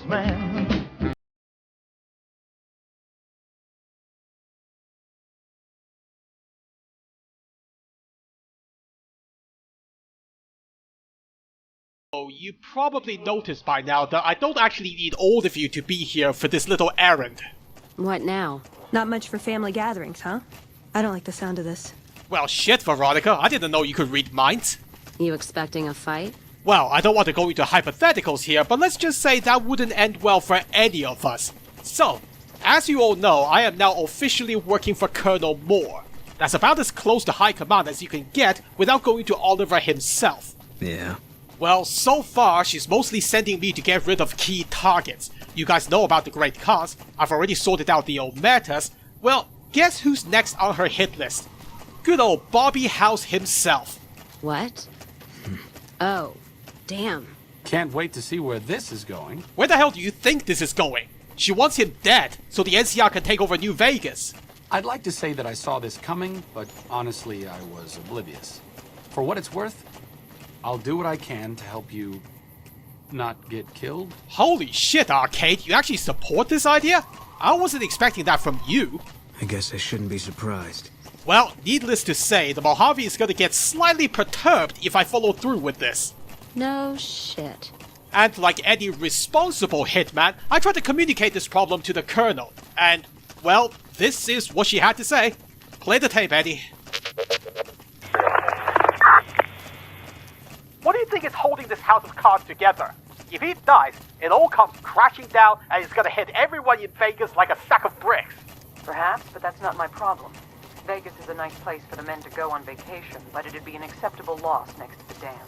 wasteland. So you probably noticed by now that I don't actually need all of you to be here for this little errand. What now? Not much for family gatherings, huh? I don't like the sound of this. Well, shit, Veronica, I didn't know you could read minds. You expecting a fight? Well, I don't want to go into hypotheticals here, but let's just say that wouldn't end well for any of us. So, as you all know, I am now officially working for Colonel Moore. That's about as close to high command as you can get without going to Oliver himself. Yeah. Well, so far, she's mostly sending me to get rid of key targets. You guys know about the Great Cause. I've already sorted out the old matters. Well, guess who's next on her hit list? Good old Bobby House himself. What? Oh, damn. Can't wait to see where this is going. Where the hell do you think this is going? She wants him dead, so the NCR can take over New Vegas. I'd like to say that I saw this coming, but honestly, I was oblivious. For what it's worth, I'll do what I can to help you not get killed. Holy shit, Arcade, you actually support this idea? I wasn't expecting that from you. I guess I shouldn't be surprised. Well, needless to say, the Mojave is gonna get slightly perturbed if I follow through with this. No shit. And like any responsible hitman, I tried to communicate this problem to the Colonel. And, well, this is what she had to say. Play the tape, Eddie. What do you think is holding this house of cards together? If he dies, it all comes crashing down and it's gonna hit everyone in Vegas like a sack of bricks. Perhaps, but that's not my problem. Vegas is a nice place for the men to go on vacation, but it'd be an acceptable loss next to the dam.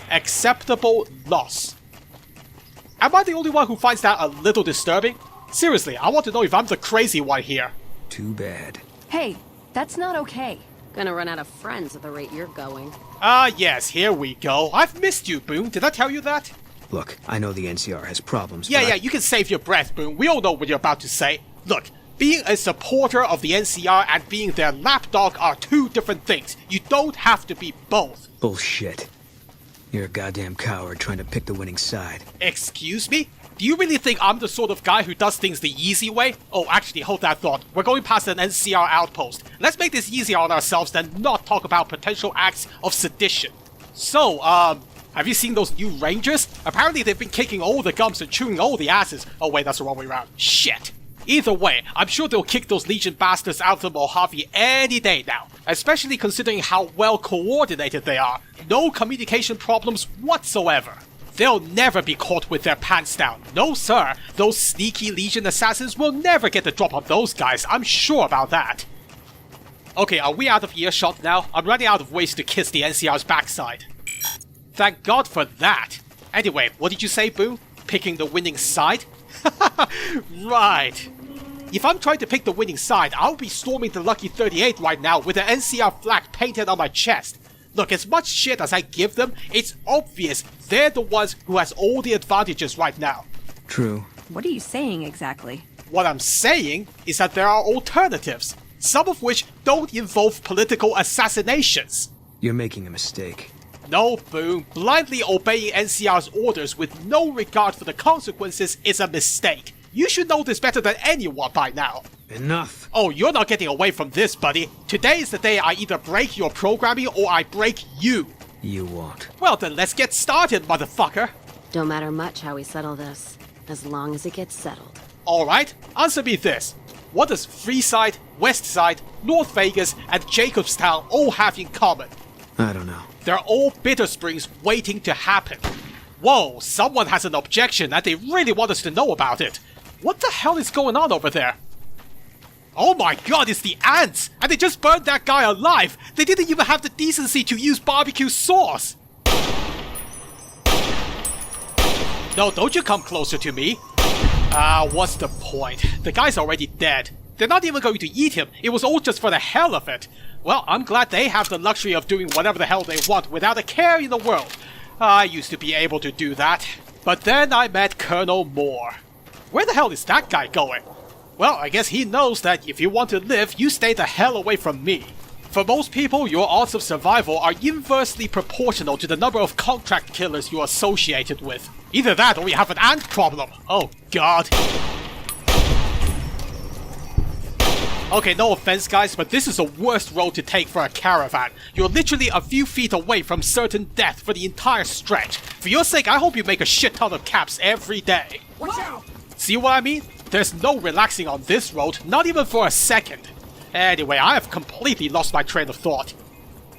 Acceptable loss. Am I the only one who finds that a little disturbing? Seriously, I want to know if I'm the crazy one here. Too bad. Hey, that's not okay. Gonna run out of friends at the rate you're going. Ah, yes, here we go. I've missed you, Boone. Did I tell you that? Look, I know the NCR has problems, Yeah, but you can save your breath, Boone. We all know what you're about to say. Look, being a supporter of the NCR and being their lapdog are two different things. You don't have to be both. Bullshit. You're a goddamn coward trying to pick the winning side. Excuse me? Do you really think I'm the sort of guy who does things the easy way? Oh, actually, hold that thought. We're going past an NCR outpost. Let's make this easier on ourselves than not talk about potential acts of sedition. So, have you seen those new Rangers? Apparently they've been kicking all the gums and chewing all the asses. Oh wait, that's the wrong way around. Shit. Either way, I'm sure they'll kick those Legion bastards out of the Mojave any day now. Especially considering how well coordinated they are. No communication problems whatsoever. They'll never be caught with their pants down. No sir, those sneaky Legion assassins will never get the drop on those guys, I'm sure about that. Okay, are we out of earshot now? I'm running out of ways to kiss the NCR's backside. Thank God for that. Anyway, what did you say, Boo? Picking the winning side? Right. If I'm trying to pick the winning side, I'll be storming the Lucky 38 right now with an NCR flag painted on my chest. Look, as much shit as I give them, it's obvious they're the ones who has all the advantages right now. True. What are you saying exactly? What I'm saying is that there are alternatives, some of which don't involve political assassinations. You're making a mistake. No, Boom. Blindly obeying NCR's orders with no regard for the consequences is a mistake. You should know this better than anyone by now. Enough. Oh, you're not getting away from this, buddy. Today is the day I either break your programming or I break you. You won't. Well then, let's get started, motherfucker. Don't matter much how we settle this, as long as it gets settled. Alright, answer me this. What does Freeside, Westside, North Vegas, and Jacobstown all have in common? I don't know. They're all bitter springs waiting to happen. Whoa, someone has an objection and they really want us to know about it. What the hell is going on over there? Oh my god, it's the ants! And they just burned that guy alive! They didn't even have the decency to use barbecue sauce! No, don't you come closer to me. What's the point? The guy's already dead. They're not even going to eat him. It was all just for the hell of it. Well, I'm glad they have the luxury of doing whatever the hell they want without a care in the world. I used to be able to do that. But then I met Colonel Moore. Where the hell is that guy going? Well, I guess he knows that if you want to live, you stay the hell away from me. For most people, your odds of survival are inversely proportional to the number of contract killers you're associated with. Either that or you have an ant problem. Oh god. Okay, no offense guys, but this is the worst road to take for a caravan. You're literally a few feet away from certain death for the entire stretch. For your sake, I hope you make a shit ton of caps every day. Watch out! See what I mean? There's no relaxing on this road, not even for a second. Anyway, I have completely lost my train of thought.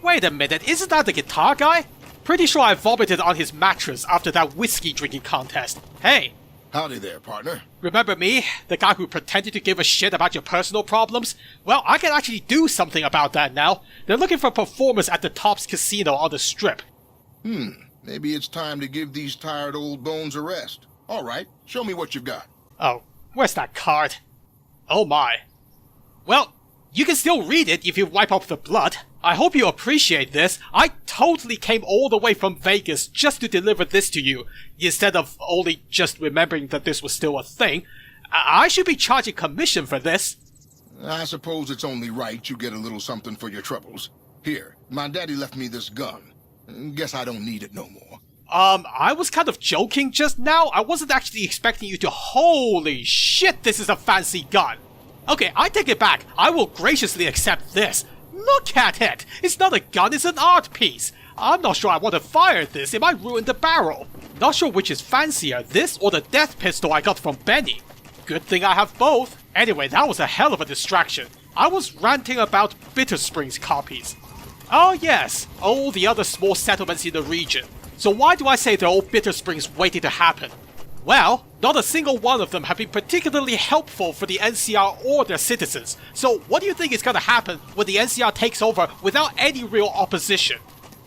Wait a minute, isn't that the guitar guy? Pretty sure I vomited on his mattress after that whiskey drinking contest. Hey! Howdy there, partner. Remember me? The guy who pretended to give a shit about your personal problems? Well, I can actually do something about that now. They're looking for performers at the Tops Casino on the Strip. Maybe it's time to give these tired old bones a rest. All right, show me what you've got. Oh, where's that card? Oh my. Well, you can still read it if you wipe off the blood. I hope you appreciate this. I totally came all the way from Vegas just to deliver this to you, instead of only just remembering that this was still a thing. I should be charging commission for this. I suppose it's only right you get a little something for your troubles. Here, my daddy left me this gun. Guess I don't need it no more. I was kind of joking just now. I wasn't actually expecting you to... Holy shit, this is a fancy gun. Okay, I take it back. I will graciously accept this. Look at it! It's not a gun, it's an art piece. I'm not sure I want to fire this, it might ruin the barrel. Not sure which is fancier, this or the death pistol I got from Benny. Good thing I have both. Anyway, that was a hell of a distraction. I was ranting about Bitter Springs copies. Oh yes, all the other small settlements in the region. So why do I say they're all Bitter Springs waiting to happen? Well, not a single one of them have been particularly helpful for the NCR or their citizens. So what do you think is gonna happen when the NCR takes over without any real opposition?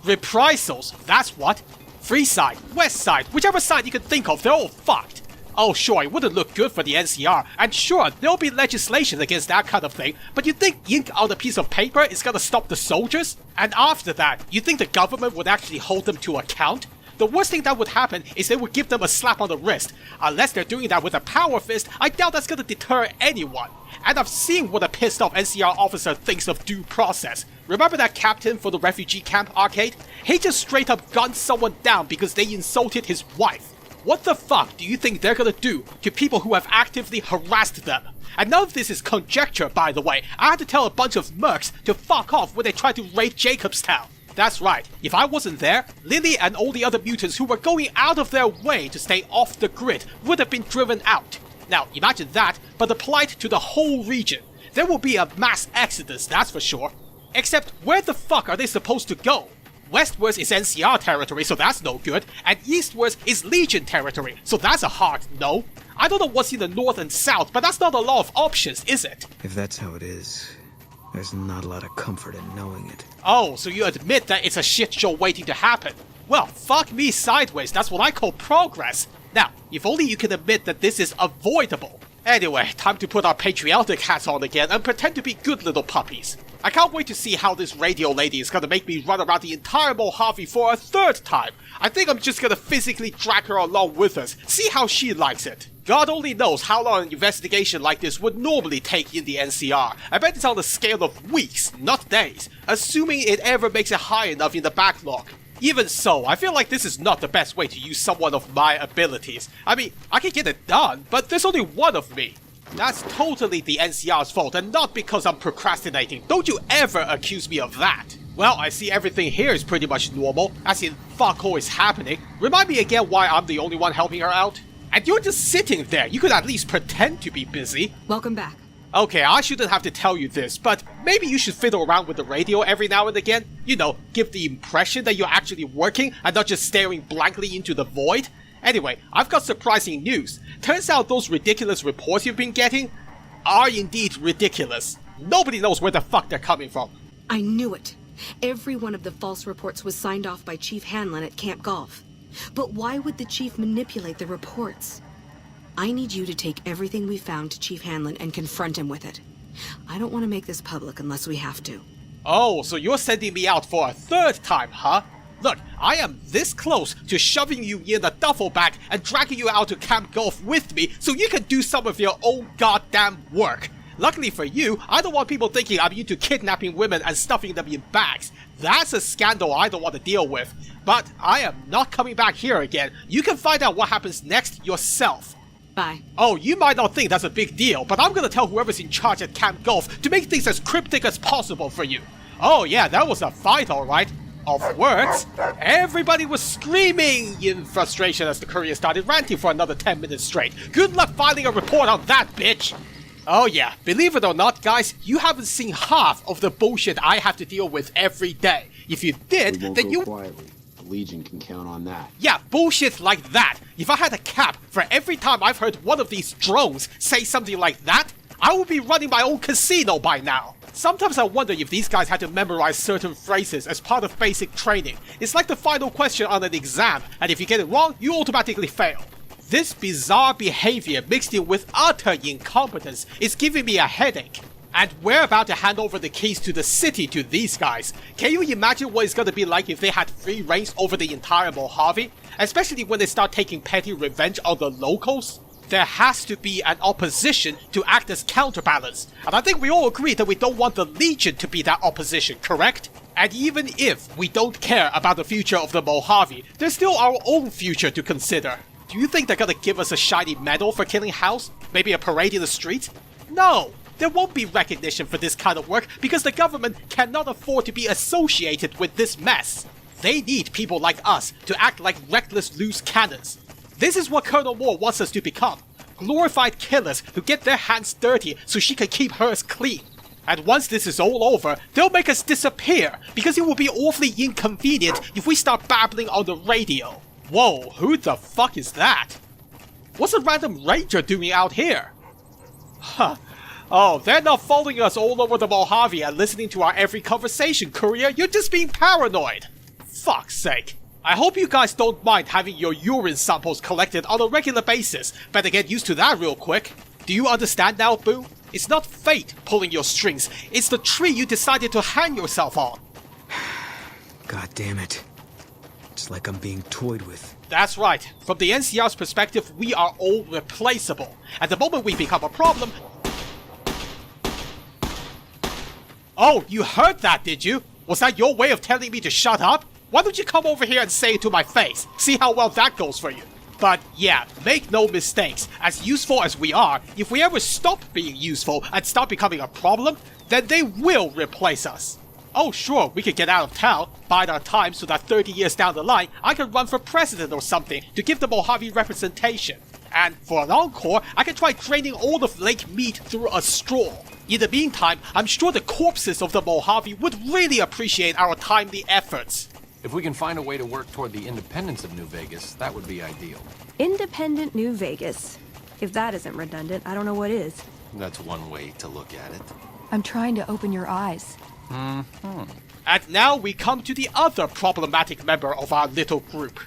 Reprisals, that's what. Free side, west side, whichever side you can think of, they're all fucked. Oh sure, it wouldn't look good for the NCR, and sure, there'll be legislation against that kind of thing, but you think ink on a piece of paper is gonna stop the soldiers? And after that, you think the government would actually hold them to account? The worst thing that would happen is they would give them a slap on the wrist. Unless they're doing that with a power fist, I doubt that's gonna deter anyone. And I've seen what a pissed off NCR officer thinks of due process. Remember that captain for the refugee camp arcade? He just straight up gunned someone down because they insulted his wife. What the fuck do you think they're gonna do to people who have actively harassed them? And none of this is conjecture, by the way. I had to tell a bunch of mercs to fuck off when they tried to raid Jacobstown. That's right, if I wasn't there, Lily and all the other mutants who were going out of their way to stay off the grid would have been driven out. Now, imagine that, but applied to the whole region. There will be a mass exodus, that's for sure. Except, where the fuck are they supposed to go? Westwards is NCR territory, so that's no good, and eastwards is Legion territory, so that's a hard no. I don't know what's in the north and south, but that's not a lot of options, is it? If that's how it is, there's not a lot of comfort in knowing it. Oh, so you admit that it's a shit show waiting to happen. Well, fuck me sideways, that's what I call progress. Now, if only you can admit that this is avoidable. Anyway, time to put our patriotic hats on again and pretend to be good little puppies. I can't wait to see how this radio lady is gonna make me run around the entire Mojave for a third time. I think I'm just gonna physically drag her along with us, see how she likes it. God only knows how long an investigation like this would normally take in the NCR. I bet it's on the scale of weeks, not days, assuming it ever makes it high enough in the backlog. Even so, I feel like this is not the best way to use someone of my abilities. I mean, I can get it done, but there's only one of me. That's totally the NCR's fault, and not because I'm procrastinating. Don't you ever accuse me of that. Well, I see everything here is pretty much normal, as in fuck all is happening. Remind me again why I'm the only one helping her out? And you're just sitting there, you could at least pretend to be busy. Welcome back. Okay, I shouldn't have to tell you this, but maybe you should fiddle around with the radio every now and again. You know, give the impression that you're actually working and not just staring blankly into the void. Anyway, I've got surprising news. Turns out those ridiculous reports you've been getting are indeed ridiculous. Nobody knows where the fuck they're coming from. I knew it. Every one of the false reports was signed off by Chief Hanlon at Camp Golf. But why would the Chief manipulate the reports? I need you to take everything we found to Chief Hanlon and confront him with it. I don't want to make this public unless we have to. Oh, so you're sending me out for a third time, huh? Look, I am this close to shoving you in a duffel bag and dragging you out to Camp Golf with me so you can do some of your own goddamn work. Luckily for you, I don't want people thinking I'm into kidnapping women and stuffing them in bags. That's a scandal I don't want to deal with. But I am not coming back here again. You can find out what happens next yourself. Bye. Oh, you might not think that's a big deal, but I'm gonna tell whoever's in charge at Camp Golf to make things as cryptic as possible for you. Oh yeah, that was a fight, alright. Of words, everybody was screaming in frustration as the courier started ranting for another 10 minutes straight. Good luck filing a report on that, bitch! Oh yeah, believe it or not, guys, you haven't seen half of the bullshit I have to deal with every day. If you did, then you... quietly. The Legion can count on that. Yeah, bullshit like that. If I had a cap for every time I've heard one of these drones say something like that, I would be running my own casino by now. Sometimes I wonder if these guys had to memorize certain phrases as part of basic training. It's like the final question on an exam, and if you get it wrong, you automatically fail. This bizarre behavior mixed in with utter incompetence is giving me a headache. And we're about to hand over the keys to the city to these guys. Can you imagine what it's gonna be like if they had free reigns over the entire Mojave? Especially when they start taking petty revenge on the locals? There has to be an opposition to act as counterbalance. And I think we all agree that we don't want the Legion to be that opposition, correct? And even if we don't care about the future of the Mojave, there's still our own future to consider. Do you think they're gonna give us a shiny medal for killing House? Maybe a parade in the streets? No! There won't be recognition for this kind of work because the government cannot afford to be associated with this mess. They need people like us to act like reckless loose cannons. This is what Colonel Moore wants us to become. Glorified killers who get their hands dirty so she can keep hers clean. And once this is all over, they'll make us disappear because it will be awfully inconvenient if we start babbling on the radio. Whoa, who the fuck is that? What's a random ranger doing out here? Huh. Oh, they're not following us all over the Mojave and listening to our every conversation, Courier. You're just being paranoid. Fuck's sake. I hope you guys don't mind having your urine samples collected on a regular basis. Better get used to that real quick. Do you understand now, Boo? It's not fate pulling your strings. It's the tree you decided to hang yourself on. God damn it. It's like I'm being toyed with. That's right. From the NCR's perspective, we are all replaceable. At the moment we become a problem... Oh, you heard that, did you? Was that your way of telling me to shut up? Why don't you come over here and say it to my face? See how well that goes for you. But yeah, make no mistakes. As useful as we are, if we ever stop being useful and start becoming a problem, then they will replace us. Oh sure, we could get out of town, bide our time so that 30 years down the line, I can run for president or something to give the Mojave representation. And for an encore, I can try draining all of Lake Mead through a straw. In the meantime, I'm sure the corpses of the Mojave would really appreciate our timely efforts. If we can find a way to work toward the independence of New Vegas, that would be ideal. Independent New Vegas. If that isn't redundant, I don't know what is. That's one way to look at it. I'm trying to open your eyes. And now we come to the other problematic member of our little group.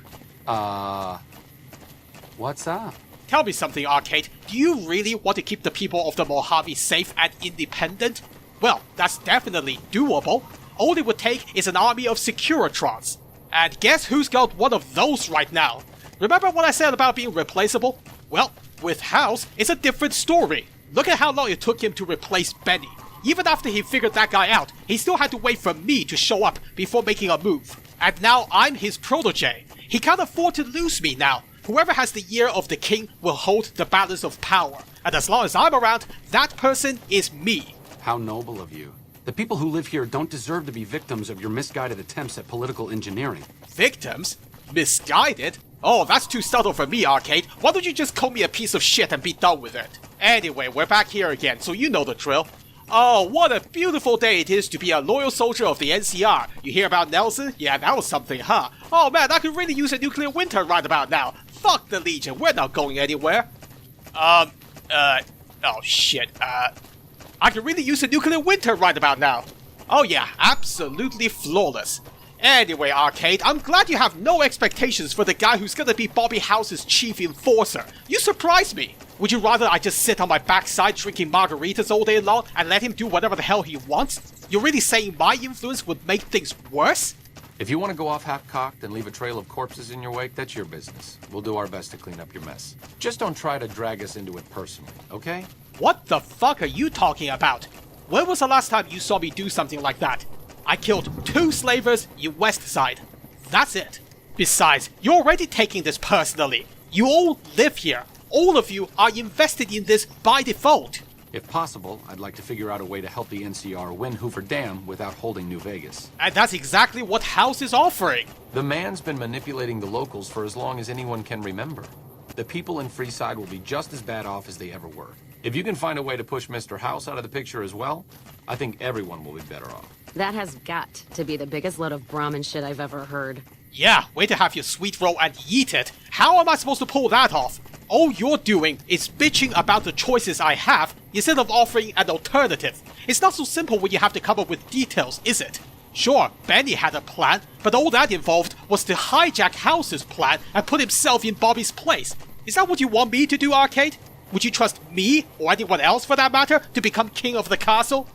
What's up? Tell me something, Arcade. Do you really want to keep the people of the Mojave safe and independent? Well, that's definitely doable. All it would take is an army of Securitrons. And guess who's got one of those right now? Remember what I said about being replaceable? Well, with House, it's a different story. Look at how long it took him to replace Benny. Even after he figured that guy out, he still had to wait for me to show up before making a move. And now I'm his protege. He can't afford to lose me now. Whoever has the Year of the King will hold the balance of power. And as long as I'm around, that person is me. How noble of you. The people who live here don't deserve to be victims of your misguided attempts at political engineering. Victims? Misguided? Oh, that's too subtle for me, Arcade. Why don't you just call me a piece of shit and be done with it? Anyway, we're back here again, so you know the drill. Oh, what a beautiful day it is to be a loyal soldier of the NCR. You hear about Nelson? Yeah, that was something, huh? Oh man, I could really use a nuclear winter right about now. Fuck the Legion, we're not going anywhere. Oh shit, I could really use a nuclear winter right about now. Oh yeah, absolutely flawless. Anyway, Arcade, I'm glad you have no expectations for the guy who's gonna be Bobby House's chief enforcer. You surprised me. Would you rather I just sit on my backside drinking margaritas all day long and let him do whatever the hell he wants? You're really saying my influence would make things worse? If you want to go off half-cocked and leave a trail of corpses in your wake, that's your business. We'll do our best to clean up your mess. Just don't try to drag us into it personally, okay? What the fuck are you talking about? When was the last time you saw me do something like that? I killed 2 slavers in West Side. That's it. Besides, you're already taking this personally. You all live here. All of you are invested in this by default. If possible, I'd like to figure out a way to help the NCR win Hoover Dam without holding New Vegas. And that's exactly what House is offering. The man's been manipulating the locals for as long as anyone can remember. The people in Freeside will be just as bad off as they ever were. If you can find a way to push Mr. House out of the picture as well, I think everyone will be better off. That has got to be the biggest load of Brahmin shit I've ever heard. Yeah, way to have your sweet roll and eat it. How am I supposed to pull that off? All you're doing is bitching about the choices I have instead of offering an alternative. It's not so simple when you have to come up with details, is it? Sure, Benny had a plan, but all that involved was to hijack House's plan and put himself in Bobby's place. Is that what you want me to do, Arcade? Would you trust me, or anyone else for that matter, to become king of the castle?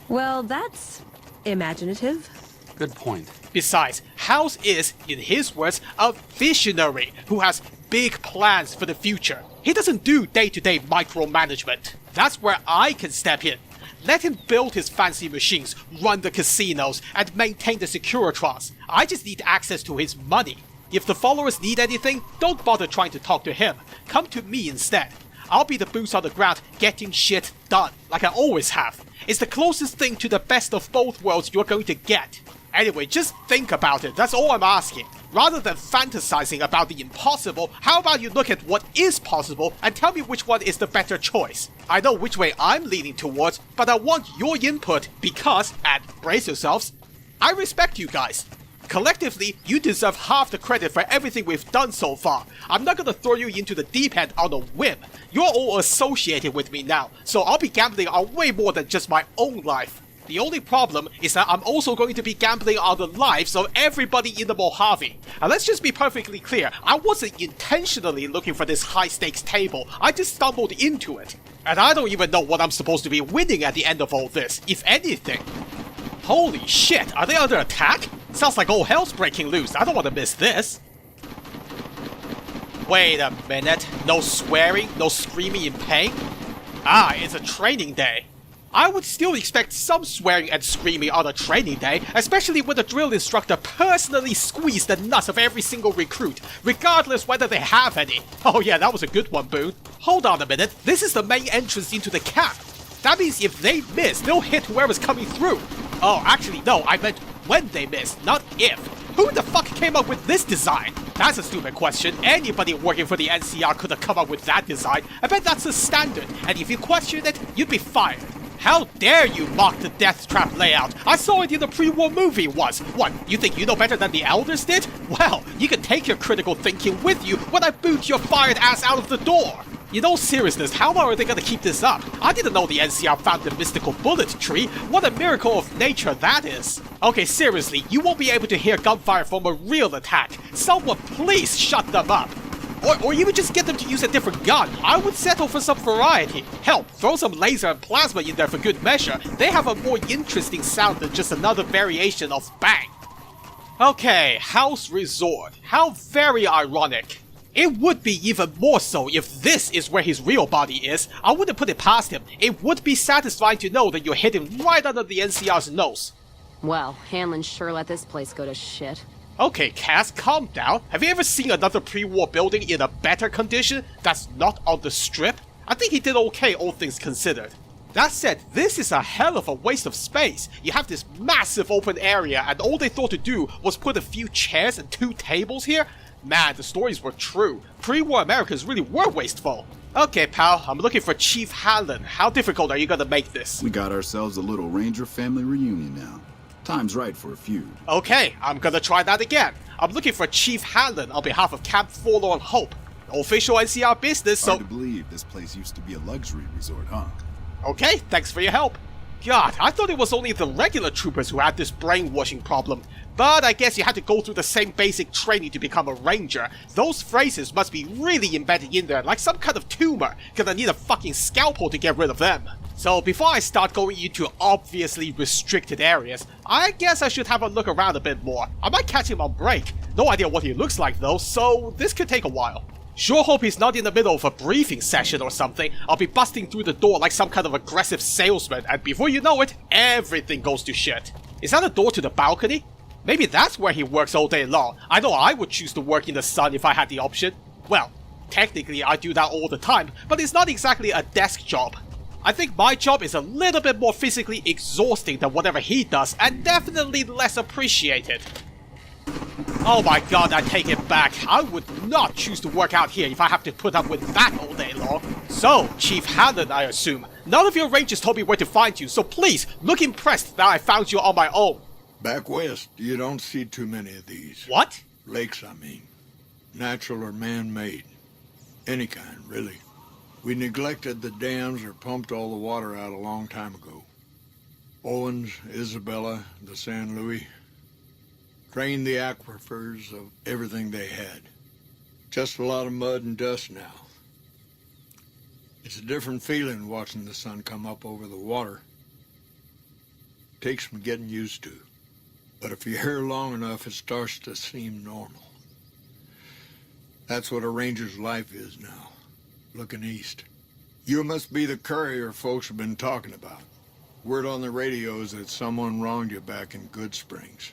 Well, that's imaginative. Good point. Besides, House is, in his words, a visionary who has big plans for the future. He doesn't do day-to-day micromanagement. That's where I can step in. Let him build his fancy machines, run the casinos, and maintain the Securitrons. I just need access to his money. If the followers need anything, don't bother trying to talk to him. Come to me instead. I'll be the boots on the ground getting shit done, like I always have. It's the closest thing to the best of both worlds you're going to get. Anyway, just think about it, that's all I'm asking. Rather than fantasizing about the impossible, how about you look at what is possible and tell me which one is the better choice? I know which way I'm leaning towards, but I want your input because, and brace yourselves, I respect you guys. Collectively, you deserve half the credit for everything we've done so far. I'm not gonna throw you into the deep end on a whim. You're all associated with me now, so I'll be gambling on way more than just my own life. The only problem is that I'm also going to be gambling on the lives of everybody in the Mojave. And let's just be perfectly clear, I wasn't intentionally looking for this high-stakes table, I just stumbled into it. And I don't even know what I'm supposed to be winning at the end of all this, if anything. Holy shit, are they under attack? Sounds like all hell's breaking loose, I don't want to miss this. Wait a minute, no swearing, no screaming in pain? Ah, it's a training day. I would still expect some swearing and screaming on a training day, especially when the drill instructor personally squeezed the nuts of every single recruit, regardless whether they have any. Oh yeah, that was a good one, Boone. Hold on a minute, this is the main entrance into the camp. That means if they miss, they'll hit whoever's coming through. Oh, actually no, I meant when they miss, not if. Who the fuck came up with this design? That's a stupid question. Anybody working for the NCR could have come up with that design. I bet that's the standard, and if you question it, you'd be fired. How dare you mock the death trap layout? I saw it in the pre-war movie once. What, you think you know better than the elders did? Well, you can take your critical thinking with you when I boot your fired ass out of the door. In all seriousness, how long are they gonna keep this up? I didn't know the NCR found the mystical bullet tree. What a miracle of nature that is. Okay, seriously, you won't be able to hear gunfire from a real attack. Someone please shut them up. Or even just get them to use a different gun. I would settle for some variety. Hell, throw some laser and plasma in there for good measure. They have a more interesting sound than just another variation of bang. Okay, House Resort. How very ironic. It would be even more so if this is where his real body is. I wouldn't put it past him. It would be satisfying to know that you're hidden right under the NCR's nose. Well, Hanlon sure let this place go to shit. Okay, Cass, calm down. Have you ever seen another pre-war building in a better condition that's not on the strip? I think he did okay, all things considered. That said, this is a hell of a waste of space. You have this massive open area and all they thought to do was put a few chairs and 2 tables here? Man, the stories were true. Pre-war Americans really were wasteful. Okay, pal, I'm looking for Chief Hanlon. How difficult are you gonna make this? We got ourselves a little Ranger family reunion now. Time's right for a feud. Okay, I'm gonna try that again. I'm looking for Chief Hanlon on behalf of Camp Forlorn Hope. Official NCR business, so... Hard to believe this place used to be a luxury resort, huh? Okay, thanks for your help. God, I thought it was only the regular troopers who had this brainwashing problem. But I guess you had to go through the same basic training to become a ranger. Those phrases must be really embedded in there, like some kind of tumor. Gonna need a fucking scalpel to get rid of them. So before I start going into obviously restricted areas, I guess I should have a look around a bit more. I might catch him on break. No idea what he looks like though, so this could take a while. Sure hope he's not in the middle of a briefing session or something. I'll be busting through the door like some kind of aggressive salesman, and before you know it, everything goes to shit. Is that a door to the balcony? Maybe that's where he works all day long. I know I would choose to work in the sun if I had the option. Well, technically I do that all the time, but it's not exactly a desk job. I think my job is a little bit more physically exhausting than whatever he does, and definitely less appreciated. Oh my god, I take it back. I would not choose to work out here if I have to put up with that all day long. So, Chief Hanlon, I assume. None of your rangers told me where to find you, so please, look impressed that I found you on my own. Back west, you don't see too many of these. What? Lakes, I mean. Natural or man-made. Any kind, really. We neglected the dams or pumped all the water out a long time ago. Owens, Isabella, the San Luis. Drained the aquifers of everything they had. Just a lot of mud and dust now. It's a different feeling watching the sun come up over the water. Takes some getting used to. But if you're here long enough, it starts to seem normal. That's what a ranger's life is now, looking east. You must be the courier folks have been talking about. Word on the radio is that someone wronged you back in Good Springs.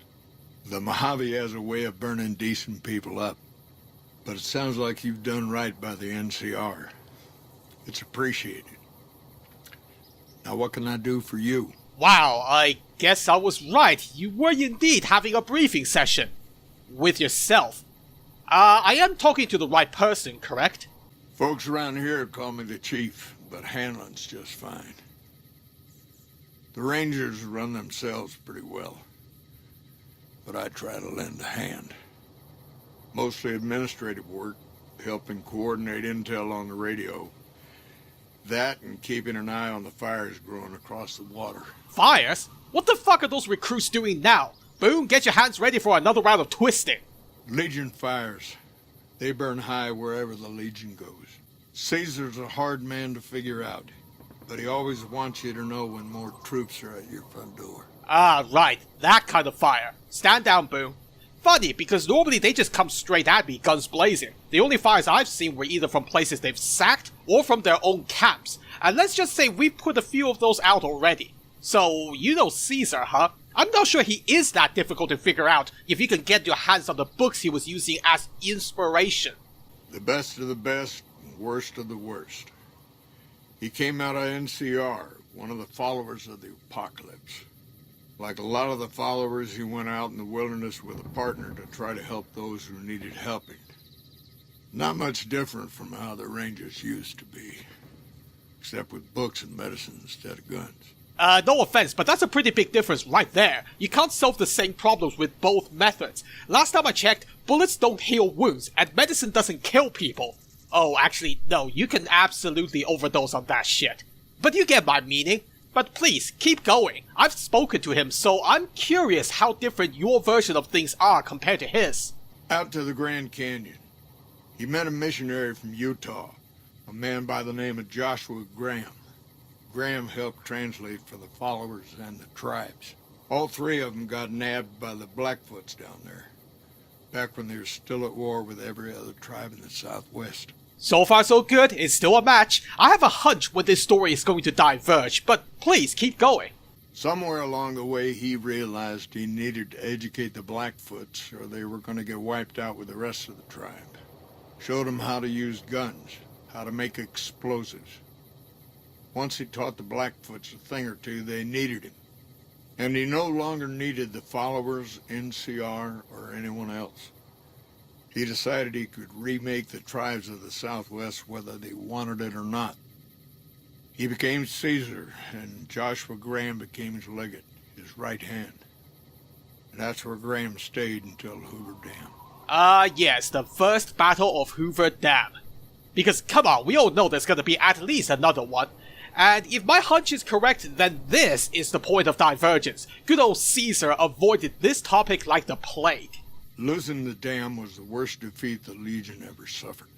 The Mojave has a way of burning decent people up. But it sounds like you've done right by the NCR. It's appreciated. Now what can I do for you? Wow, I guess I was right. You were indeed having a briefing session. With yourself. I am talking to the right person, correct? Folks around here call me the chief, but Hanlon's just fine. The Rangers run themselves pretty well. But I try to lend a hand. Mostly administrative work, helping coordinate intel on the radio. That and keeping an eye on the fires growing across the water. Fires? What the fuck are those recruits doing now? Boone, get your hands ready for another round of twisting. Legion fires. They burn high wherever the Legion goes. Caesar's a hard man to figure out, but he always wants you to know when more troops are at your front door. Ah, right. That kind of fire. Stand down, Boone. Funny, because normally they just come straight at me, guns blazing. The only fires I've seen were either from places they've sacked or from their own camps. And let's just say we put a few of those out already. So, you know Caesar, huh? I'm not sure he is that difficult to figure out if you can get your hands on the books he was using as inspiration. The best of the best, and worst of the worst. He came out of NCR, one of the followers of the apocalypse. Like a lot of the followers, he went out in the wilderness with a partner to try to help those who needed helping. Not much different from how the Rangers used to be. Except with books and medicine instead of guns. No offense, but that's a pretty big difference right there. You can't solve the same problems with both methods. Last time I checked, bullets don't heal wounds, and medicine doesn't kill people. Oh, actually, no, you can absolutely overdose on that shit. But you get my meaning. But please, keep going. I've spoken to him, so I'm curious how different your version of things are compared to his. Out to the Grand Canyon. He met a missionary from Utah, a man by the name of Joshua Graham. Graham helped translate for the followers and the tribes. All three of them got nabbed by the Blackfoots down there, back when they were still at war with every other tribe in the Southwest. So far so good, it's still a match. I have a hunch when this story is going to diverge, but please keep going. Somewhere along the way he realized he needed to educate the Blackfoots or they were going to get wiped out with the rest of the tribe. Showed them how to use guns, how to make explosives. Once he taught the Blackfoots a thing or two, they needed him. And he no longer needed the followers, NCR, or anyone else. He decided he could remake the tribes of the Southwest whether they wanted it or not. He became Caesar, and Joshua Graham became his legate, his right hand. And that's where Graham stayed until Hoover Dam. Yes, the first battle of Hoover Dam. Because, come on, we all know there's gonna be at least another one. And if my hunch is correct, then this is the point of divergence. Good old Caesar avoided this topic like the plague. Losing the dam was the worst defeat the Legion ever suffered.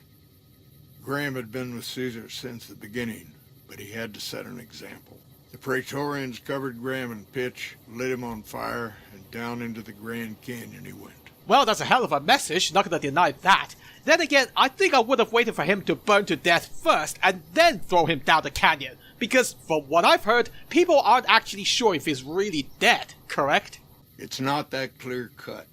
Graham had been with Caesar since the beginning, but he had to set an example. The Praetorians covered Graham in pitch, lit him on fire, and down into the Grand Canyon he went. Well, that's a hell of a message, not gonna deny that. Then again, I think I would have waited for him to burn to death first and then throw him down the canyon. Because, from what I've heard, people aren't actually sure if he's really dead, correct? It's not that clear-cut.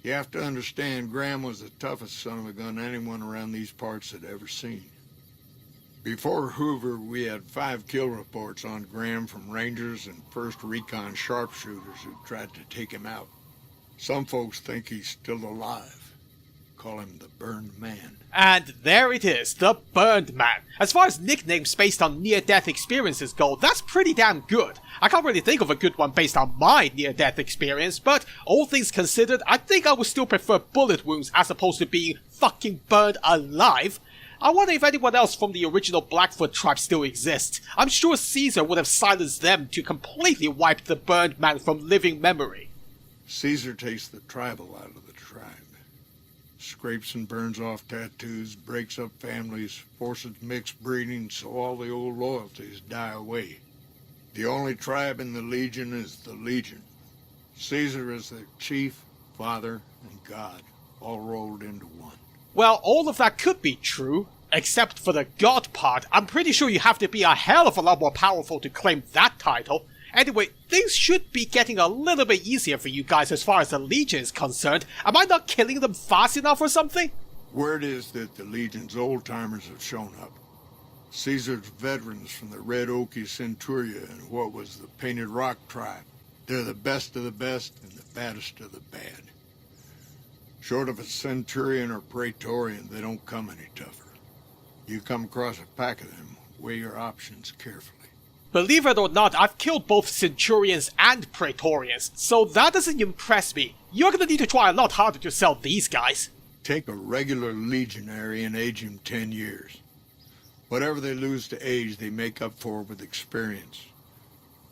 You have to understand, Graham was the toughest son of a gun anyone around these parts had ever seen. Before Hoover, we had 5 kill reports on Graham from Rangers and 1st Recon sharpshooters who tried to take him out. Some folks think he's still alive. Call him the Burned Man. And there it is, the Burned Man. As far as nicknames based on near-death experiences go, that's pretty damn good. I can't really think of a good one based on my near-death experience, but all things considered, I think I would still prefer bullet wounds as opposed to being fucking burned alive. I wonder if anyone else from the original Blackfoot tribe still exists. I'm sure Caesar would have silenced them to completely wipe the Burned Man from living memory. Caesar takes the tribal out of the tribe. Scrapes and burns off tattoos, breaks up families, forces mixed breeding so all the old loyalties die away. The only tribe in the Legion is the Legion. Caesar is their chief, father, and god, all rolled into one. Well, all of that could be true, except for the god part. I'm pretty sure you have to be a hell of a lot more powerful to claim that title. Anyway, things should be getting a little bit easier for you guys as far as the Legion is concerned. Am I not killing them fast enough or something? Word is that the Legion's old-timers have shown up. Caesar's veterans from the Red Okie Centuria and what was the Painted Rock tribe. They're the best of the best and the baddest of the bad. Short of a Centurion or Praetorian, they don't come any tougher. You come across a pack of them, weigh your options carefully. Believe it or not, I've killed both Centurions and Praetorians, so that doesn't impress me. You're gonna need to try a lot harder to sell these guys. Take a regular legionary and age him 10 years. Whatever they lose to age, they make up for with experience.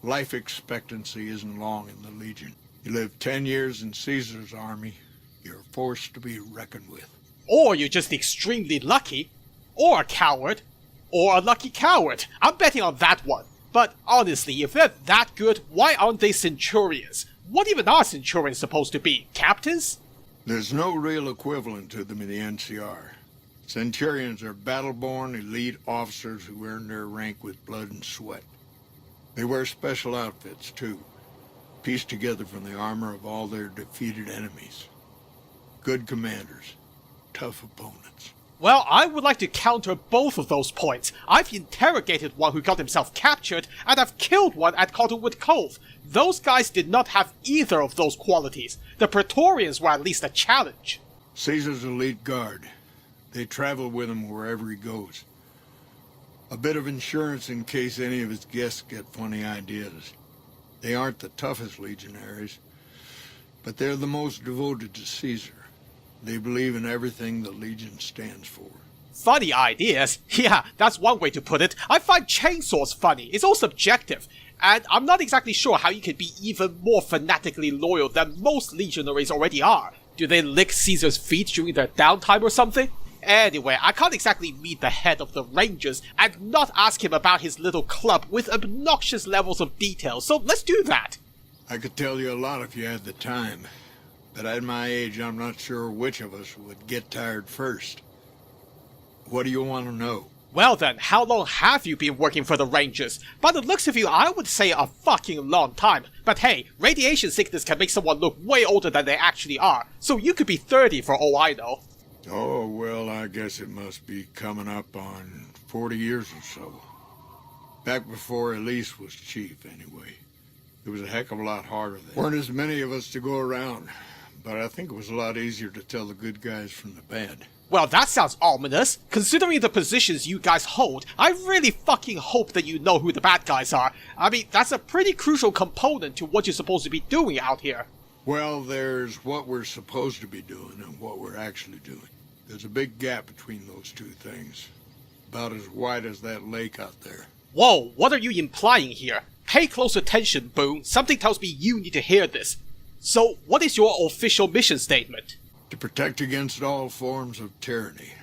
Life expectancy isn't long in the Legion. You live 10 years in Caesar's army, you're a force to be reckoned with. Or you're just extremely lucky, or a coward, or a lucky coward. I'm betting on that one. But honestly, if they're that good, why aren't they Centurions? What even are Centurions supposed to be? Captains? There's no real equivalent to them in the NCR. Centurions are battle-born, elite officers who earn their rank with blood and sweat. They wear special outfits, too, pieced together from the armor of all their defeated enemies. Good commanders, tough opponents. Well, I would like to counter both of those points. I've interrogated one who got himself captured, and I've killed one at Cottonwood Cove. Those guys did not have either of those qualities. The Praetorians were at least a challenge. Caesar's elite guard. They travel with him wherever he goes. A bit of insurance in case any of his guests get funny ideas. They aren't the toughest legionaries, but they're the most devoted to Caesar. They believe in everything the Legion stands for. Funny ideas? Yeah, that's one way to put it. I find chainsaws funny. It's all subjective. And I'm not exactly sure how you can be even more fanatically loyal than most legionaries already are. Do they lick Caesar's feet during their downtime or something? Anyway, I can't exactly meet the head of the Rangers and not ask him about his little club with obnoxious levels of detail, so let's do that. I could tell you a lot if you had the time. But at my age, I'm not sure which of us would get tired first. What do you want to know? Well then, how long have you been working for the Rangers? By the looks of you, I would say a fucking long time. But hey, radiation sickness can make someone look way older than they actually are, so you could be 30 for all I know. Oh, well, I guess it must be coming up on 40 years or so. Back before Elise was chief, anyway. It was a heck of a lot harder then. Weren't as many of us to go around. But I think it was a lot easier to tell the good guys from the bad. Well, that sounds ominous. Considering the positions you guys hold, I really fucking hope that you know who the bad guys are. I mean, that's a pretty crucial component to what you're supposed to be doing out here. Well, there's what we're supposed to be doing and what we're actually doing. There's a big gap between those two things. About as wide as that lake out there. Whoa, what are you implying here? Pay close attention, Boone. Something tells me you need to hear this. So, what is your official mission statement? To protect against all forms of tyranny.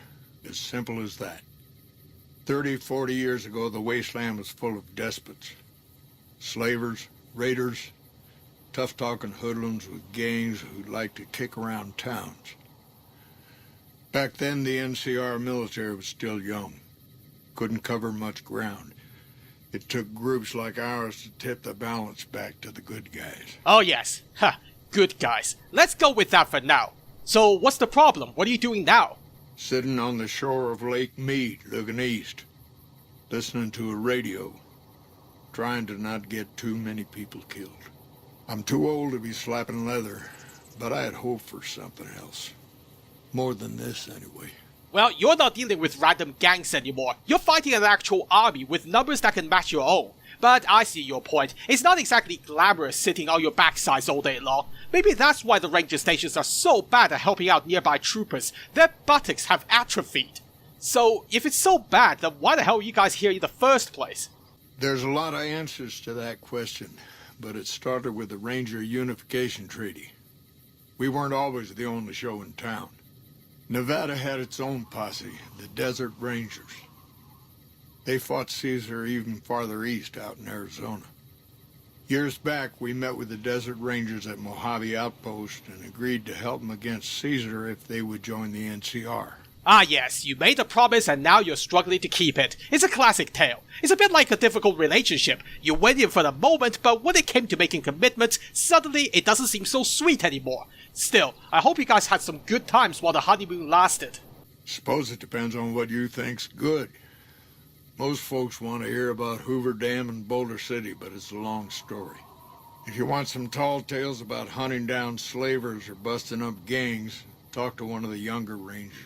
As simple as that. 30, 40 years ago, the wasteland was full of despots. Slavers, raiders, tough-talking hoodlums with gangs who'd like to kick around towns. Back then, the NCR military was still young. Couldn't cover much ground. It took groups like ours to tip the balance back to the good guys. Oh yes, good guys. Let's go with that for now. So what's the problem? What are you doing now? Sitting on the shore of Lake Mead, looking east. Listening to a radio. Trying to not get too many people killed. I'm too old to be slapping leather, but I had hoped for something else. More than this, anyway. Well, you're not dealing with random gangs anymore. You're fighting an actual army with numbers that can match your own. But I see your point. It's not exactly glamorous sitting on your backsides all day long. Maybe that's why the ranger stations are so bad at helping out nearby troopers. Their buttocks have atrophied. So, if it's so bad, then why the hell are you guys here in the first place? There's a lot of answers to that question, but it started with the Ranger Unification Treaty. We weren't always the only show in town. Nevada had its own posse, the Desert Rangers. They fought Caesar even farther east, out in Arizona. Years back, we met with the Desert Rangers at Mojave Outpost and agreed to help them against Caesar if they would join the NCR. Ah yes, you made a promise and now you're struggling to keep it. It's a classic tale. It's a bit like a difficult relationship. You went in for the moment, but when it came to making commitments, suddenly it doesn't seem so sweet anymore. Still, I hope you guys had some good times while the honeymoon lasted. Suppose it depends on what you think's good. Most folks want to hear about Hoover Dam and Boulder City, but it's a long story. If you want some tall tales about hunting down slavers or busting up gangs, talk to one of the younger rangers.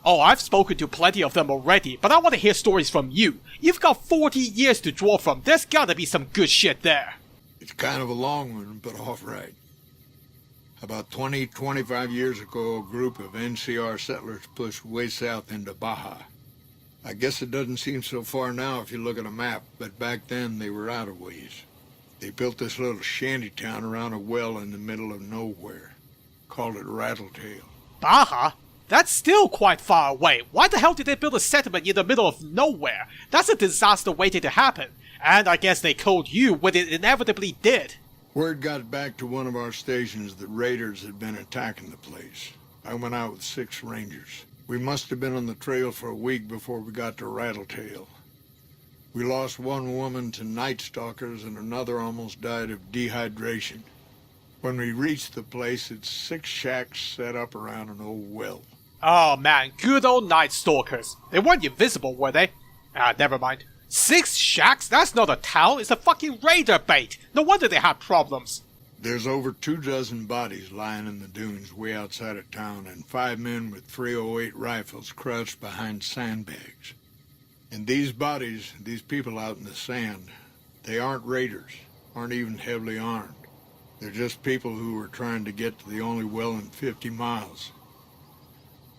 Oh, I've spoken to plenty of them already, but I want to hear stories from you. You've got 40 years to draw from. There's gotta be some good shit there. It's kind of a long one, but all right. About 25 years ago, a group of NCR settlers pushed way south into Baja. I guess it doesn't seem so far now if you look at a map, but back then they were out of ways. They built this little shanty town around a well in the middle of nowhere. Called it Rattletail. Baja? That's still quite far away. Why the hell did they build a settlement in the middle of nowhere? That's a disaster waiting to happen. And I guess they called you when it inevitably did. Word got back to one of our stations that raiders had been attacking the place. I went out with 6 rangers. We must have been on the trail for a week before we got to Rattletail. We lost one woman to night stalkers and another almost died of dehydration. When we reached the place, it's 6 shacks set up around an old well. Oh man, good old night stalkers. They weren't invisible, were they? Ah, never mind. 6 shacks? That's not a town, it's a fucking raider bait. No wonder they have problems. There's over 24 bodies lying in the dunes way outside of town, and 5 men with .308 rifles crouched behind sandbags. And these bodies, these people out in the sand, they aren't raiders, aren't even heavily armed. They're just people who were trying to get to the only well in 50 miles.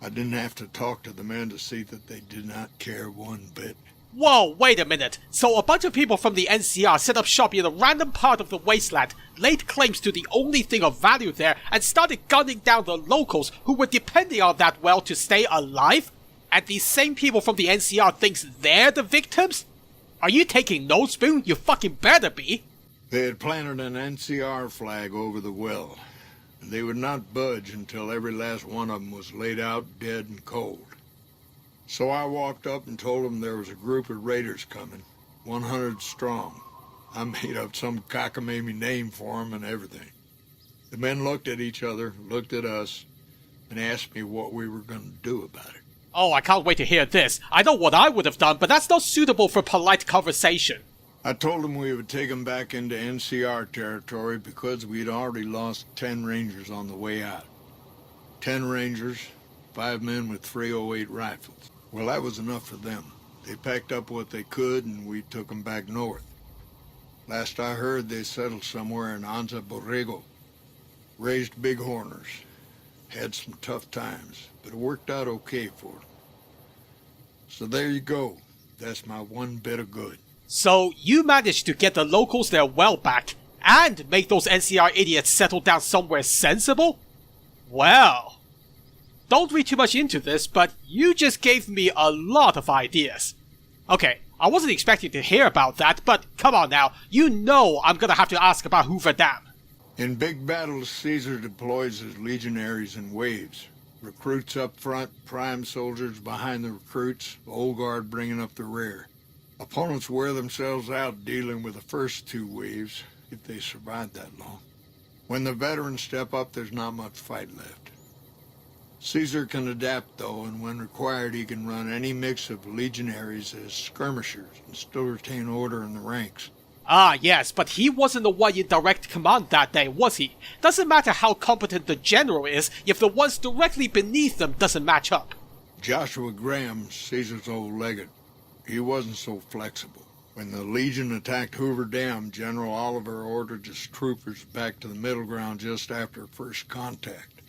I didn't have to talk to the men to see that they did not care one bit. Whoa, wait a minute. So a bunch of people from the NCR set up shop in a random part of the wasteland, laid claims to the only thing of value there, and started gunning down the locals who were depending on that well to stay alive? And these same people from the NCR thinks they're the victims? Are you taking notes, Boone? You fucking better be. They had planted an NCR flag over the well. They would not budge until every last one of them was laid out dead and cold. So I walked up and told them there was a group of raiders coming, 100 strong. I made up some cockamamie name for them and everything. The men looked at each other, looked at us, and asked me what we were going to do about it. Oh, I can't wait to hear this. I know what I would have done, but that's not suitable for polite conversation. I told them we would take them back into NCR territory because we'd already lost 10 rangers on the way out. 10 rangers, 5 men with .308 rifles. Well, that was enough for them. They packed up what they could and we took them back north. Last I heard, they settled somewhere in Anza Borrego. Raised bighorners. Had some tough times, but it worked out okay for them. So there you go. That's my one bit of good. So, you managed to get the locals their well back, and make those NCR idiots settle down somewhere sensible? Well, don't read too much into this, but you just gave me a lot of ideas. Okay, I wasn't expecting to hear about that, but come on now, you know I'm gonna have to ask about Hoover Dam. In big battles, Caesar deploys his legionaries in waves. Recruits up front, prime soldiers behind the recruits, old guard bringing up the rear. Opponents wear themselves out dealing with the first two waves, if they survive that long. When the veterans step up, there's not much fight left. Caesar can adapt, though, and when required, he can run any mix of legionaries as skirmishers and still retain order in the ranks. Ah, yes, but he wasn't the one in direct command that day, was he? Doesn't matter how competent the general is if the ones directly beneath them doesn't match up. Joshua Graham, Caesar's old legate, he wasn't so flexible. When the Legion attacked Hoover Dam, General Oliver ordered his troopers back to the middle ground just after first contact.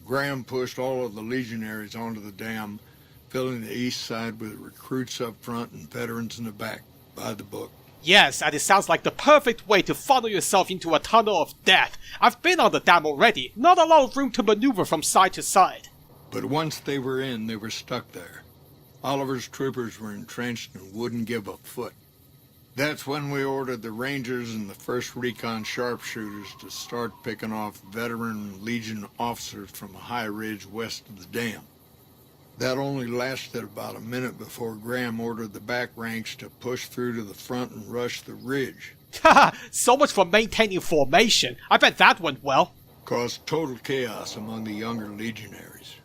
Graham pushed all of the legionaries onto the dam, filling the east side with recruits up front and veterans in the back, by the book. Yes, and it sounds like the perfect way to funnel yourself into a tunnel of death. I've been on the dam already, not a lot of room to maneuver from side to side. But once they were in, they were stuck there. Oliver's troopers were entrenched and wouldn't give a foot. That's when we ordered the Rangers and the 1st Recon sharpshooters to start picking off veteran Legion officers from a high ridge west of the dam. That only lasted about a minute before Graham ordered the back ranks to push through to the front and rush the ridge. Haha, so much for maintaining formation. I bet that went well. Caused total chaos among the younger legionaries.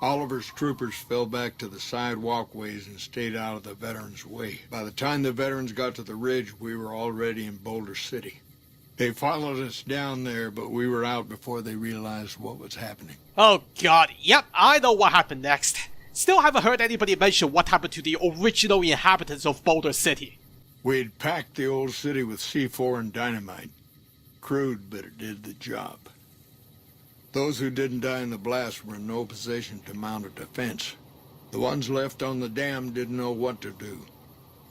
Oliver's troopers fell back to the side walkways and stayed out of the veterans' way. By the time the veterans got to the ridge, we were already in Boulder City. They followed us down there, but we were out before they realized what was happening. Oh god, yep, I know what happened next. Still haven't heard anybody mention what happened to the original inhabitants of Boulder City. We'd packed the old city with C4 and dynamite. Crude, but it did the job. Those who didn't die in the blast were in no position to mount a defense. The ones left on the dam didn't know what to do.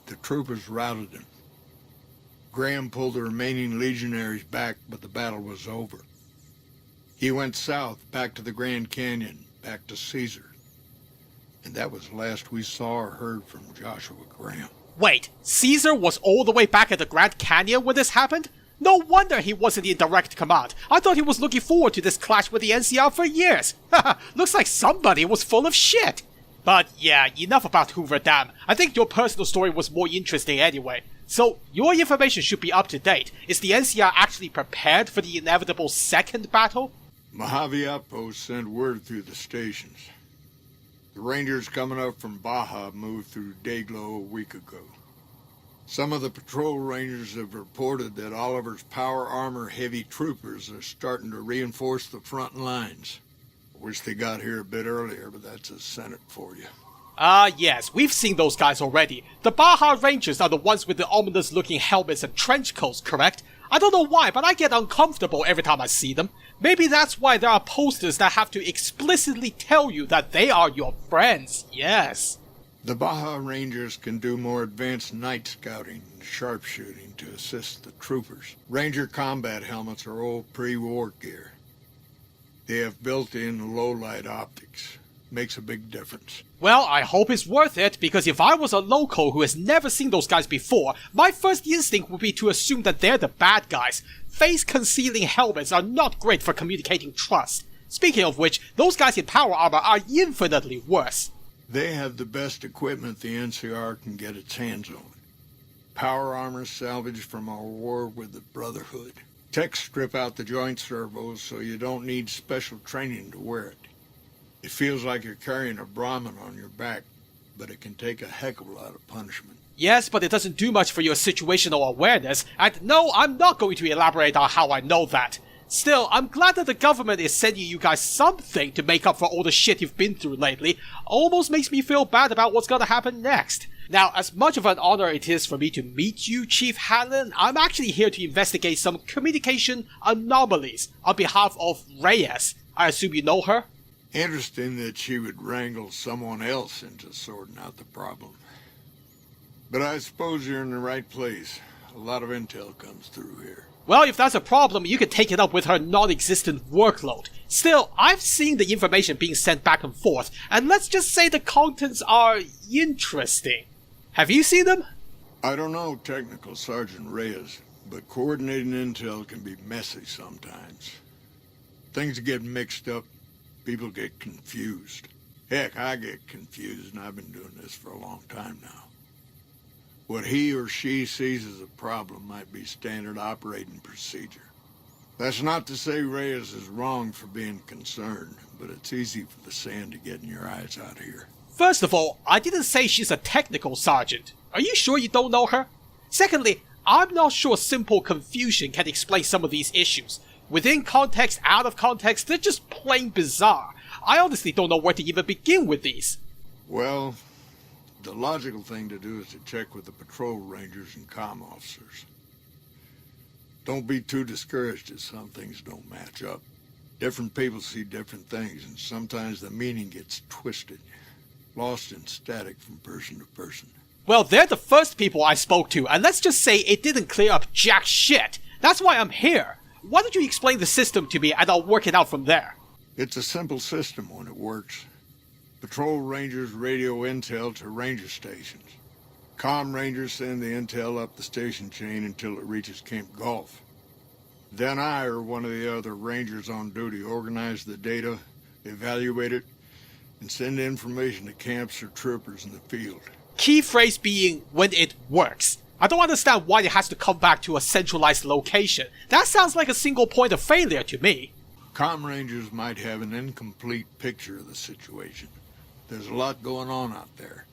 The troopers routed them. Graham pulled the remaining legionaries back, but the battle was over. He went south, back to the Grand Canyon, back to Caesar. And that was the last we saw or heard from Joshua Graham. Wait, Caesar was all the way back at the Grand Canyon when this happened? No wonder he wasn't in direct command. I thought he was looking forward to this clash with the NCR for years. Looks like somebody was full of shit. But yeah, enough about Hoover Dam. I think your personal story was more interesting anyway. So, your information should be up to date. Is the NCR actually prepared for the inevitable second battle? Mojave Outpost sent word through the stations. The Rangers coming up from Baja moved through Dayglow a week ago. Some of the patrol rangers have reported that Oliver's power armor heavy troopers are starting to reinforce the front lines. I wish they got here a bit earlier, but that's a Senate for you. Yes, we've seen those guys already. The Baja Rangers are the ones with the ominous-looking helmets and trench coats, correct? I don't know why, but I get uncomfortable every time I see them. Maybe that's why there are posters that have to explicitly tell you that they are your friends, yes. The Baja Rangers can do more advanced night scouting and sharpshooting to assist the troopers. Ranger combat helmets are old pre-war gear. They have built-in low-light optics. Makes a big difference. Well, I hope it's worth it, because if I was a local who has never seen those guys before, my first instinct would be to assume that they're the bad guys. Face-concealing helmets are not great for communicating trust. Speaking of which, those guys in power armor are infinitely worse. They have the best equipment the NCR can get its hands on. Power armor salvaged from our war with the Brotherhood. Techs strip out the joint servos so you don't need special training to wear it. It feels like you're carrying a Brahmin on your back, but it can take a heck of a lot of punishment. Yes, but it doesn't do much for your situational awareness, and no, I'm not going to elaborate on how I know that. Still, I'm glad that the government is sending you guys something to make up for all the shit you've been through lately. Almost makes me feel bad about what's gonna happen next. Now, as much of an honor it is for me to meet you, Chief Hanlon, I'm actually here to investigate some communication anomalies on behalf of Reyes. I assume you know her? Interesting that she would wrangle someone else into sorting out the problem. But I suppose you're in the right place. A lot of intel comes through here. Well, if that's a problem, you can take it up with her non-existent workload. Still, I've seen the information being sent back and forth, and let's just say the contents are interesting. Have you seen them? I don't know Technical Sergeant Reyes, but coordinating intel can be messy sometimes. Things get mixed up. people get confused. Heck, I get confused, and I've been doing this for a long time now. What he or she sees as a problem might be standard operating procedure. That's not to say Reyes is wrong for being concerned, but it's easy for the sand to get in your eyes out here. First of all, I didn't say she's a technical sergeant. Are you sure you don't know her? Secondly, I'm not sure simple confusion can explain some of these issues. Within context, out of context, they're just plain bizarre. I honestly don't know where to even begin with these. Well, the logical thing to do is to check with the patrol rangers and comm officers. Don't be too discouraged if some things don't match up. Different people see different things, and sometimes the meaning gets twisted, lost in static from person to person. Well, they're the first people I spoke to, and let's just say it didn't clear up jack shit. That's why I'm here. Why don't you explain the system to me, and I'll work it out from there. It's a simple system when it works. Patrol rangers radio intel to ranger stations. Comm rangers send the intel up the station chain until it reaches Camp Gulf. Then I or one of the other rangers on duty organize the data, evaluate it, and send information to camps or troopers in the field. Key phrase being when it works. I don't understand why it has to come back to a centralized location. That sounds like a single point of failure to me. Comm rangers might have an incomplete picture of the situation. There's a lot going on out there.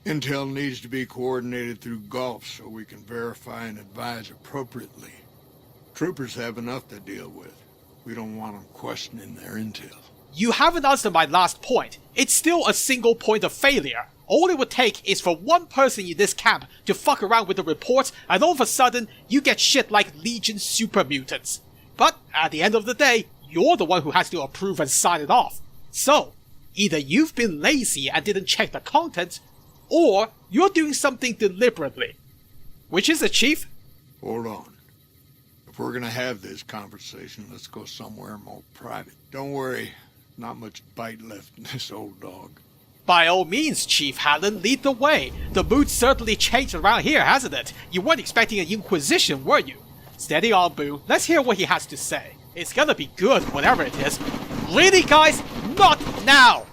Intel needs to be coordinated through Gulf so we can verify and advise appropriately. Troopers have enough to deal with. We don't want them questioning their intel. You haven't answered my last point. It's still a single point of failure. All it would take is for one person in this camp to fuck around with the reports, and all of a sudden, you get shit like Legion super mutants. But at the end of the day, you're the one who has to approve and sign it off. So, either you've been lazy and didn't check the contents, or you're doing something deliberately. Which is it, Chief? Hold on. If we're gonna have this conversation, let's go somewhere more private. Don't worry, not much bite left in this old dog. By all means, Chief Hanlon, lead the way. The mood certainly changed around here, hasn't it? You weren't expecting an inquisition, were you? Steady on, Boo. Let's hear what he has to say. It's gonna be good, whatever it is. Really, guys? Not now!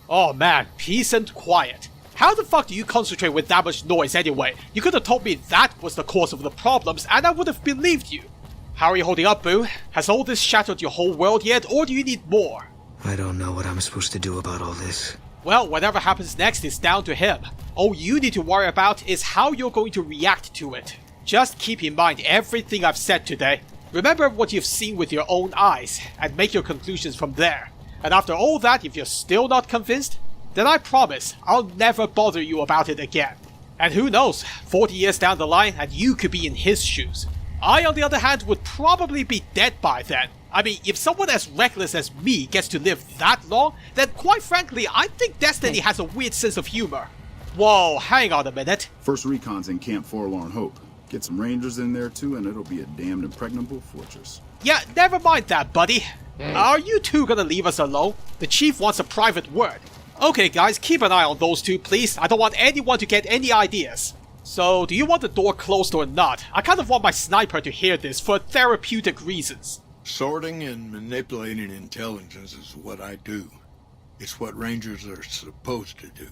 Oh man, peace and quiet. How the fuck do you concentrate with that much noise anyway? You could have told me that was the cause of the problems and I would have believed you. How are you holding up, Boo? Has all this shattered your whole world yet, or do you need more? I don't know what I'm supposed to do about all this. Well, whatever happens next is down to him. All you need to worry about is how you're going to react to it. Just keep in mind everything I've said today. Remember what you've seen with your own eyes, and make your conclusions from there. And after all that, if you're still not convinced, then I promise I'll never bother you about it again. And who knows, 40 years down the line and you could be in his shoes. I, on the other hand, would probably be dead by then. I mean, if someone as reckless as me gets to live that long, then quite frankly, I think Destiny has a weird sense of humor. Whoa, hang on a minute. First recon's in Camp Forlorn Hope. Get some rangers in there too, and it'll be a damned impregnable fortress. Yeah, never mind that, buddy. Are you two gonna leave us alone? The chief wants a private word. Okay, guys, keep an eye on those two, please. I don't want anyone to get any ideas. So, do you want the door closed or not? I kind of want my sniper to hear this for therapeutic reasons. Sorting and manipulating intelligence is what I do. It's what Rangers are supposed to do.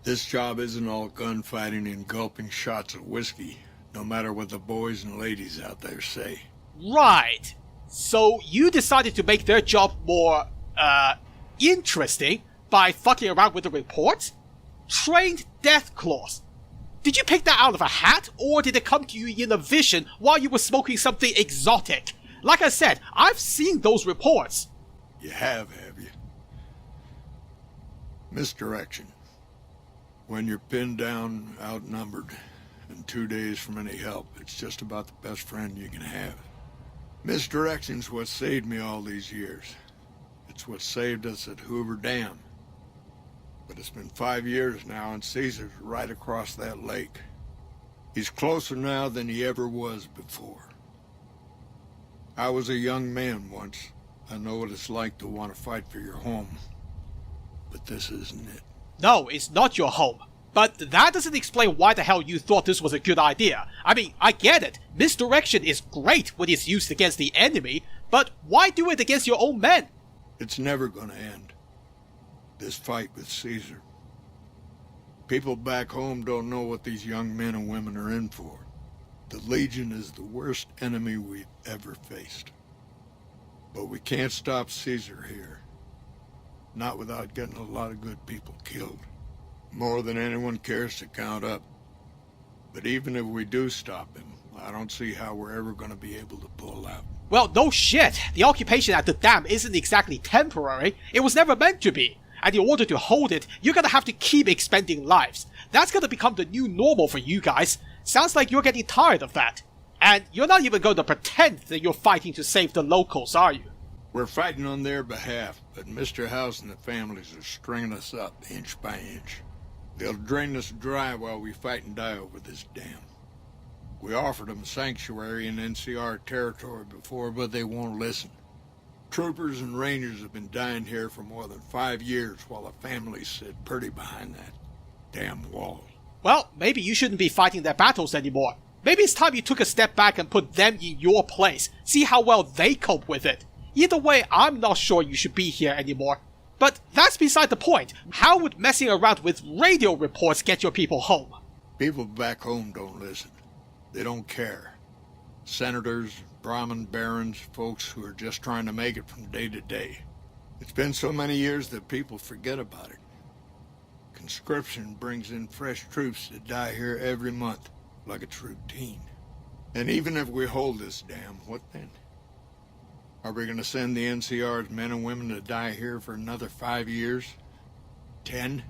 This job isn't all gunfighting and gulping shots of whiskey, no matter what the boys and ladies out there say. Right. So, you decided to make their job more, interesting by fucking around with the reports? Trained death claws. Did you pick that out of a hat, or did it come to you in a vision while you were smoking something exotic? Like I said, I've seen those reports. You have you? Misdirection. When you're pinned down, outnumbered, and 2 days from any help, it's just about the best friend you can have. Misdirection's what saved me all these years. It's what saved us at Hoover Dam. But it's been 5 years now, and Caesar's right across that lake. He's closer now than he ever was before. I was a young man once. I know what it's like to want to fight for your home. But this isn't it. No, it's not your home. But that doesn't explain why the hell you thought this was a good idea. I mean, I get it. Misdirection is great when it's used against the enemy, but why do it against your own men? It's never gonna end. This fight with Caesar. People back home don't know what these young men and women are in for. The Legion is the worst enemy we've ever faced. But we can't stop Caesar here. Not without getting a lot of good people killed. More than anyone cares to count up. But even if we do stop him, I don't see how we're ever going to be able to pull out. Well, no shit. The occupation at the dam isn't exactly temporary. It was never meant to be. And in order to hold it, you're gonna have to keep expending lives. That's gonna become the new normal for you guys. Sounds like you're getting tired of that. And you're not even going to pretend that you're fighting to save the locals, are you? We're fighting on their behalf, but Mr. House and the families are stringing us up inch by inch. They'll drain us dry while we fight and die over this dam. We offered them sanctuary in NCR territory before, but they won't listen. Troopers and rangers have been dying here for more than 5 years while the families sit pretty behind that damn wall. Well, maybe you shouldn't be fighting their battles anymore. Maybe it's time you took a step back and put them in your place. See how well they cope with it. Either way, I'm not sure you should be here anymore. But that's beside the point. How would messing around with radio reports get your people home? People back home don't listen. They don't care. Senators, Brahmin barons, folks who are just trying to make it from day to day. It's been so many years that people forget about it. Conscription brings in fresh troops that die here every month, like it's routine. And even if we hold this dam, what then? Are we going to send the NCR's men and women to die here for another 5 years? 10?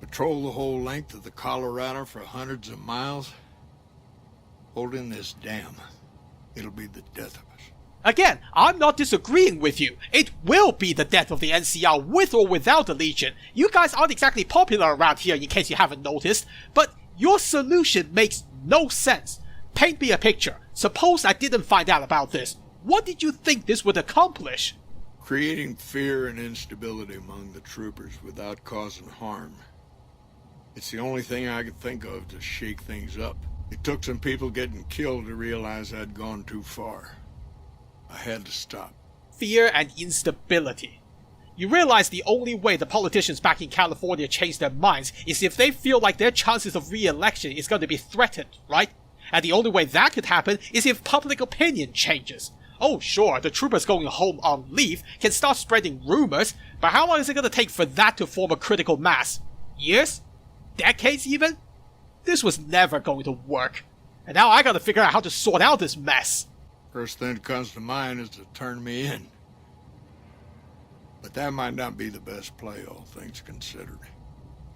Patrol the whole length of the Colorado for hundreds of miles? Holding this dam, it'll be the death of us. Again, I'm not disagreeing with you. It will be the death of the NCR with or without the Legion. You guys aren't exactly popular around here in case you haven't noticed, but your solution makes no sense. Paint me a picture. Suppose I didn't find out about this. What did you think this would accomplish? Creating fear and instability among the troopers without causing harm. It's the only thing I could think of to shake things up. It took some people getting killed to realize I'd gone too far. I had to stop. Fear and instability. You realize the only way the politicians back in California change their minds is if they feel like their chances of re-election is going to be threatened, right? And the only way that could happen is if public opinion changes. Oh sure, the troopers going home on leave can start spreading rumors, but how long is it going to take for that to form a critical mass? Years? Decades even? This was never going to work. And now I gotta figure out how to sort out this mess. First thing that comes to mind is to turn me in. But that might not be the best play, all things considered.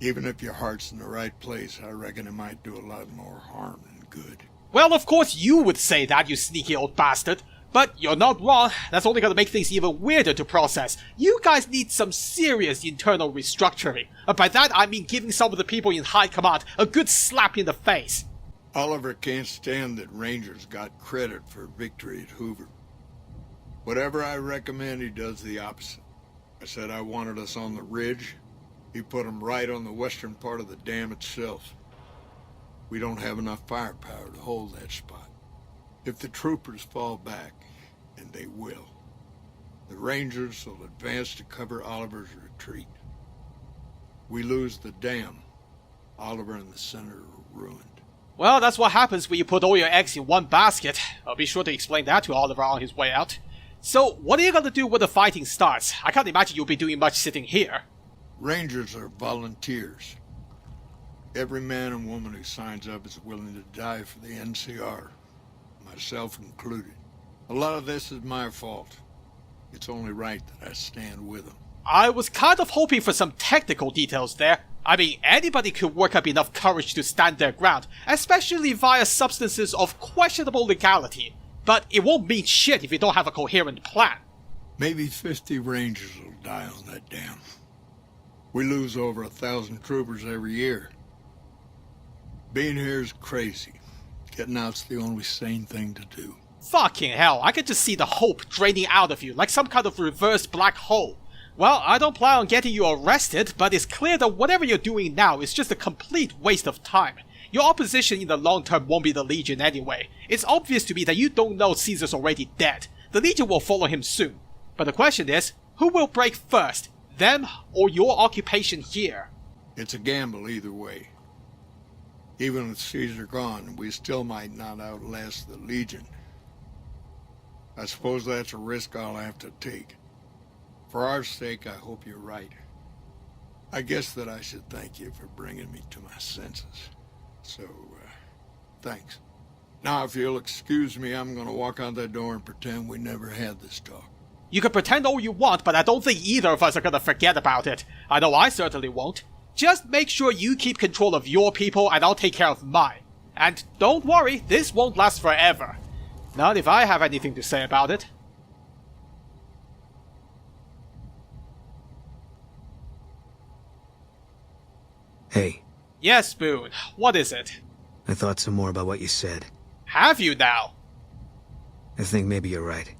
Even if your heart's in the right place, I reckon it might do a lot more harm than good. Well, of course you would say that, you sneaky old bastard. But you're not wrong. That's only gonna make things even weirder to process. You guys need some serious internal restructuring. By that I mean giving some of the people in high command a good slap in the face. Oliver can't stand that Rangers got credit for victory at Hoover. Whatever I recommend, he does the opposite. I said I wanted us on the ridge. He put them right on the western part of the dam itself. We don't have enough firepower to hold that spot. If the troopers fall back, and they will, the Rangers will advance to cover Oliver's retreat. We lose the dam. Oliver and the Senator are ruined. Well, that's what happens when you put all your eggs in one basket. I'll be sure to explain that to Oliver on his way out. So, what are you gonna do when the fighting starts? I can't imagine you'll be doing much sitting here. Rangers are volunteers. Every man and woman who signs up is willing to die for the NCR, myself included. A lot of this is my fault. It's only right that I stand with them. I was kind of hoping for some technical details there. I mean, anybody could work up enough courage to stand their ground, especially via substances of questionable legality. But it won't mean shit if you don't have a coherent plan. Maybe 50 Rangers will die on that dam. We lose over 1,000 troopers every year. Being here is crazy. Getting out's the only sane thing to do. Fucking hell, I can just see the hope draining out of you, like some kind of reverse black hole. Well, I don't plan on getting you arrested, but it's clear that whatever you're doing now is just a complete waste of time. Your opposition in the long term won't be the Legion anyway. It's obvious to me that you don't know Caesar's already dead. The Legion will follow him soon. But the question is, Who will break first? Them or your occupation here? It's a gamble either way. Even with Caesar gone, we still might not outlast the Legion. I suppose that's a risk I'll have to take. For our sake, I hope you're right. I guess that I should thank you for bringing me to my senses. So, thanks. Now, if you'll excuse me, I'm gonna walk out that door and pretend we never had this talk. You can pretend all you want, but I don't think either of us are gonna forget about it. I know I certainly won't. Just make sure you keep control of your people and I'll take care of mine. And don't worry, this won't last forever. Not if I have anything to say about it. Hey, Yes, Spoon. What is it? I thought some more about what you said. Have you now? I think maybe you're right.